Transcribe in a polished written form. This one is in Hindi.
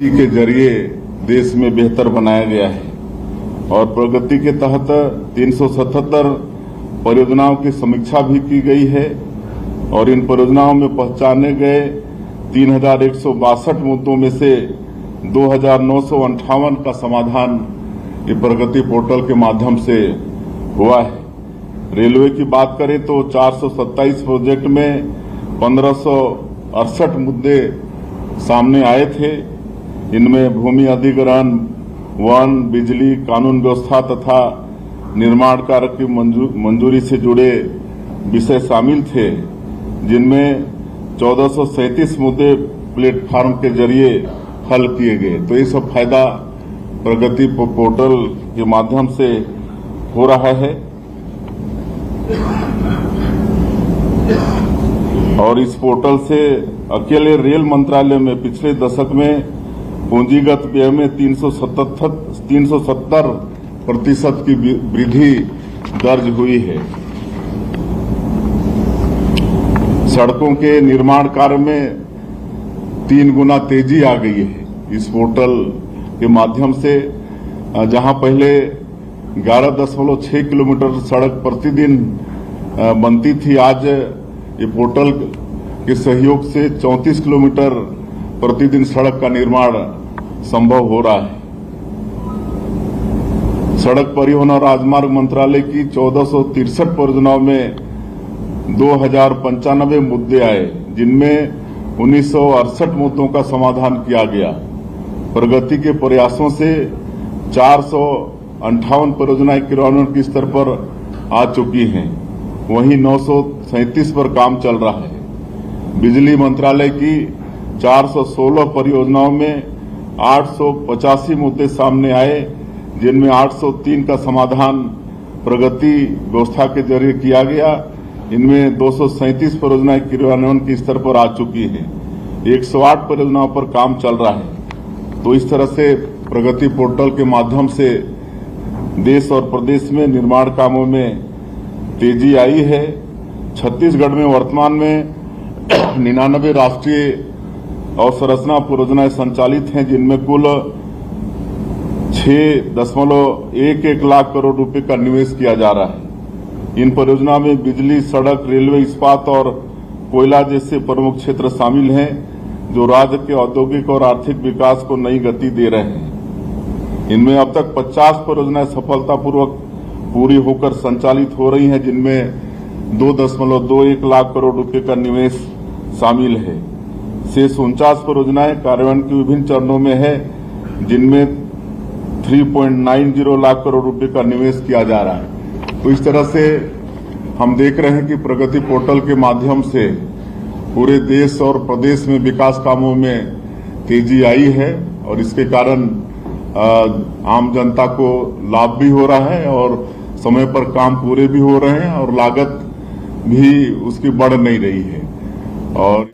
के जरिए देश में बेहतर बनाया गया है और प्रगति के तहत 377 परियोजनाओं की समीक्षा भी की गई है और इन परियोजनाओं में पहचाने गए 3,162 मुद्दों में से 2,958 का समाधान ये प्रगति पोर्टल के माध्यम से हुआ है। रेलवे की बात करें तो 427 प्रोजेक्ट में 1,568 मुद्दे सामने आए थे। इनमें भूमि अधिग्रहण, वन, बिजली, कानून व्यवस्था तथा निर्माण कार्य की मंजूरी से जुड़े विषय शामिल थे, जिनमें 1437 मुद्दे प्लेटफॉर्म के जरिए हल किए गए। तो ये सब फायदा प्रगति पोर्टल के माध्यम से हो रहा है और इस पोर्टल से अकेले रेल मंत्रालय में पिछले दशक में पूंजीगत व्यय में 370% की वृद्धि दर्ज हुई है। सड़कों के निर्माण कार्य में 3 गुना तेजी आ गई है इस पोर्टल के माध्यम से। जहां पहले 11.6 किलोमीटर सड़क प्रतिदिन बनती थी, आज ये पोर्टल के सहयोग से 34 किलोमीटर प्रतिदिन सड़क का निर्माण संभव हो रहा है। सड़क परिवहन और राजमार्ग मंत्रालय की 1463 परियोजनाओं में 2095 मुद्दे आए, जिनमें 1968 मुद्दों का समाधान किया गया। प्रगति के प्रयासों से 458 परियोजनाएं क्रियान्वयन के स्तर पर आ चुकी हैं, वहीं 937 पर काम चल रहा है। बिजली मंत्रालय की 416 परियोजनाओं में 885 मुद्दे सामने आए, जिनमें 803 का समाधान प्रगति व्यवस्था के जरिए किया गया। इनमें 237 परियोजनाएं क्रियान्वयन के स्तर पर आ चुकी हैं। 108 परियोजनाओं पर काम चल रहा है। तो इस तरह से प्रगति पोर्टल के माध्यम से देश और प्रदेश में निर्माण कामों में तेजी आई है। छत्तीसगढ़ में वर्तमान में 99 राष्ट्रीय अवसंरचना परियोजनाएं संचालित हैं, जिनमें कुल 6.11 लाख करोड़ रुपए का निवेश किया जा रहा है। इन परियोजनाओं में बिजली, सड़क, रेलवे, इस्पात और कोयला जैसे प्रमुख क्षेत्र शामिल हैं, जो राज्य के औद्योगिक और आर्थिक विकास को नई गति दे रहे हैं। इनमें अब तक 50 परियोजनाएं सफलतापूर्वक पूरी होकर संचालित हो रही हैं, जिनमें 2.21 लाख करोड़ रुपए का निवेश शामिल है। शेष 49 परियोजनाएं कार्यान्वयन के विभिन्न चरणों में है, जिनमें 3.90 लाख करोड़ रुपए का निवेश किया जा रहा है। तो इस तरह से हम देख रहे हैं कि प्रगति पोर्टल के माध्यम से पूरे देश और प्रदेश में विकास कामों में तेजी आई है और इसके कारण आम जनता को लाभ भी हो रहा है और समय पर काम पूरे भी हो रहे हैं और लागत भी उसकी बढ़ नहीं रही है। और